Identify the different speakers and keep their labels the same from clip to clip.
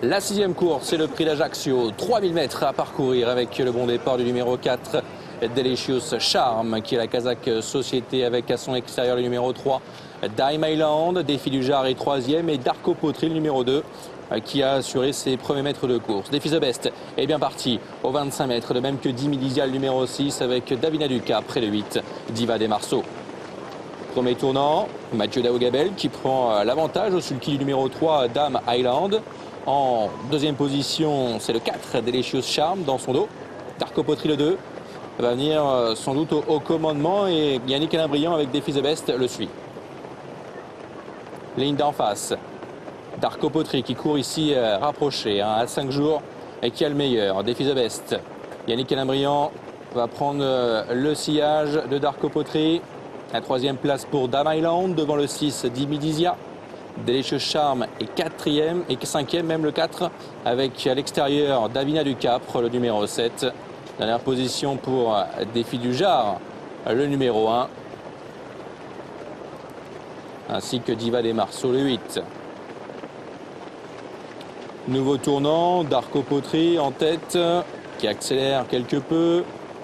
Speaker 1: La 6e course, c'est le prix d'Ajaccio. 3000 mètres à parcourir avec le bon départ du numéro 4, Delicious Charm, qui est la Kazakh Société avec à son extérieur le numéro 3, Dime Island. Défi du Jar est 3e et Darko Potri, le numéro 2, qui a assuré ses premiers mètres de course. Défi The Best est bien parti aux 25 mètres, de même que Dimilisia, le numéro 6, avec Davina Duca après le 8, Diva des Marceaux. Premier tournant, Mathieu Daougabel qui prend l'avantage au sulky du numéro 3, Dame Island. En deuxième position, c'est le 4, Delicious Charm dans son dos. Darko Potri, le 2, va venir sans doute au commandement et Yannick Alain-Briand avec Défi The Best le suit. Ligne d'en face, Darko Potri qui court ici rapproché à 5 jours et qui a le meilleur. Défi The Best. Yannick Alain-Briand va prendre le sillage de Darko Potri. La 3e place pour Dame Island devant le 6, Dimilisia. Delicious Charm est 4e et 5e, même le 4, avec à l'extérieur Davina du Capre, le numéro 7. Dernière position pour Défi du Jar, le numéro 1. Ainsi que Diva des Marceaux, le 8. Nouveau tournant, Darko Potri en tête, qui accélère quelque peu.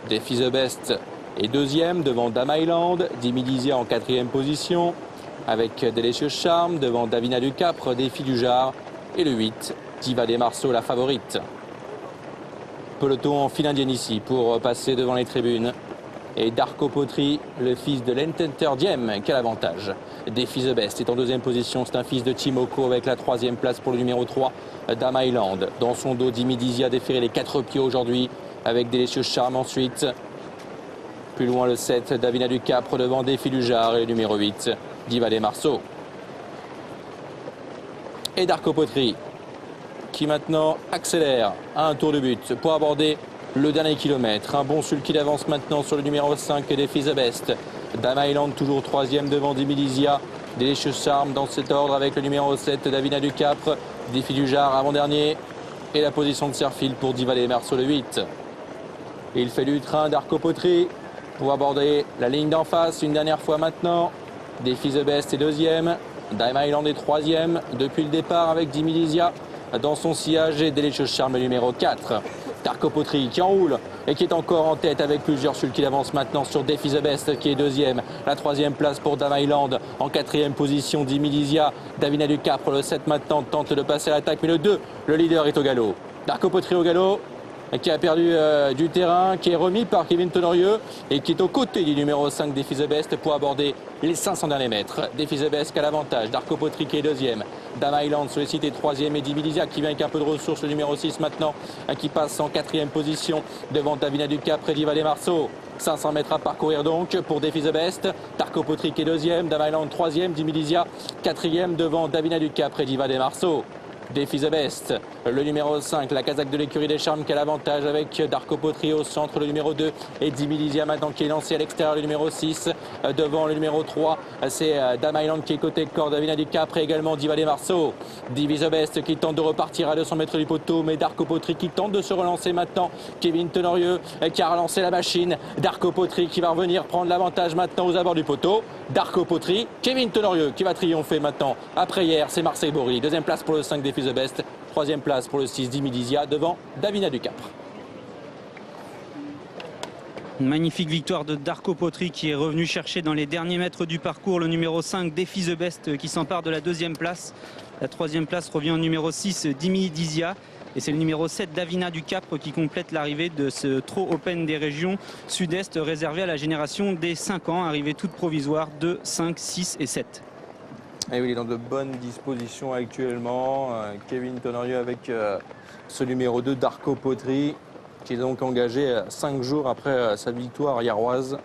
Speaker 1: Défi The Best est 2e devant Dame Island. Dimilisia en 4e position, avec Delicious Charm devant Davina du Capre, Défi du Jar et le 8, Diva des Marceaux, la favorite. Peloton en file indienne ici pour passer devant les tribunes. Et Darko Potri, le fils de l'Ententer Diem, qui a l'avantage. Défi The Best est en 2e position, c'est un fils de Timoko avec la 3e place pour le numéro 3, Dame Island. Dans son dos, Dimilisia déféré les 4 pieds aujourd'hui, avec Delicious Charm ensuite. Plus loin le 7, Davina du Capre devant Défi du Jar et le numéro 8, Diva des Marceaux. Et Darko Potri qui maintenant accélère à un tour de but pour aborder le dernier kilomètre. Un bon sulky d'avance maintenant sur le numéro 5, Défi The Best. Dame Island toujours 3e devant Dimilisia. Delicious Charm dans cet ordre avec le numéro 7, Davina du Capre. Défi du Jar avant-dernier. Et la position de Serfil pour Diva des Marceaux, le 8. Et il fait du train, Darko Potri, pour aborder la ligne d'en face une dernière fois maintenant. Défi The Best est 2e. Dime Island est 3e depuis le départ avec Dimilisia dans son sillage et Delicious Charm numéro 4. Darko Potri qui enroule et qui est encore en tête avec plusieurs sulky d'avance maintenant sur Défi The Best qui est 2e. La 3e place pour Dame Island. En 4e position, Dimilisia. Davina du Capre, le 7 maintenant, tente de passer à l'attaque, mais le 2, le leader est au galop. Darko Potri au galop, qui a perdu du terrain, qui est remis par Kevin Tenorieux et qui est aux côtés du numéro 5, Défi The Best, pour aborder les 500 derniers mètres. Défi The Best qui a l'avantage, Darko Potri qui est 2e, Dame Island sollicité 3e et Dimilisia qui vient avec un peu de ressources, le numéro 6 maintenant, qui passe en 4e position devant Davina du Capre et Diva des Marceaux. 500 mètres à parcourir donc pour Défi The Best. Darko Potri qui est 2e, Dame Island 3e, Dimilisia 4e devant Davina du Capre et Diva des Marceaux. Défi The Best, le numéro 5, la Kazakh de l'écurie des Charmes qui a l'avantage avec Darko Potri au centre, le numéro 2 et Dimilisia maintenant qui est lancé à l'extérieur, le numéro 6 devant le numéro 3, c'est Dame Island qui est côté corps, Davina du Capre et également Diva des Marceaux. Défi The Best qui tente de repartir à 200 mètres du poteau, mais Darko Potri qui tente de se relancer maintenant. Kevin Tenorieux qui a relancé la machine. Darko Potri qui va revenir prendre l'avantage maintenant aux abords du poteau. Darko Potri, Kevin Tenorieux qui va triompher maintenant. Après hier, c'est Marseille Bory. 2e place pour le 5 Défi The Best. 3e place pour le 6 Dimilisia devant Davina du Capre.
Speaker 2: Une magnifique victoire de Darko Potri qui est revenu chercher dans les derniers mètres du parcours le numéro 5 Défi The Best qui s'empare de la 2e place. La 3e place revient au numéro 6 Dimilisia. Et c'est le numéro 7 Davina du Capre qui complète l'arrivée de ce Trot Open des régions sud-est réservé à la génération des 5 ans, arrivée toute provisoire 2, 5, 6 et 7.
Speaker 1: Et oui, il est dans de bonnes dispositions actuellement. Kevin Tenorieux avec ce numéro 2, Darko Potri, qui est donc engagé 5 jours après sa victoire hiéroise.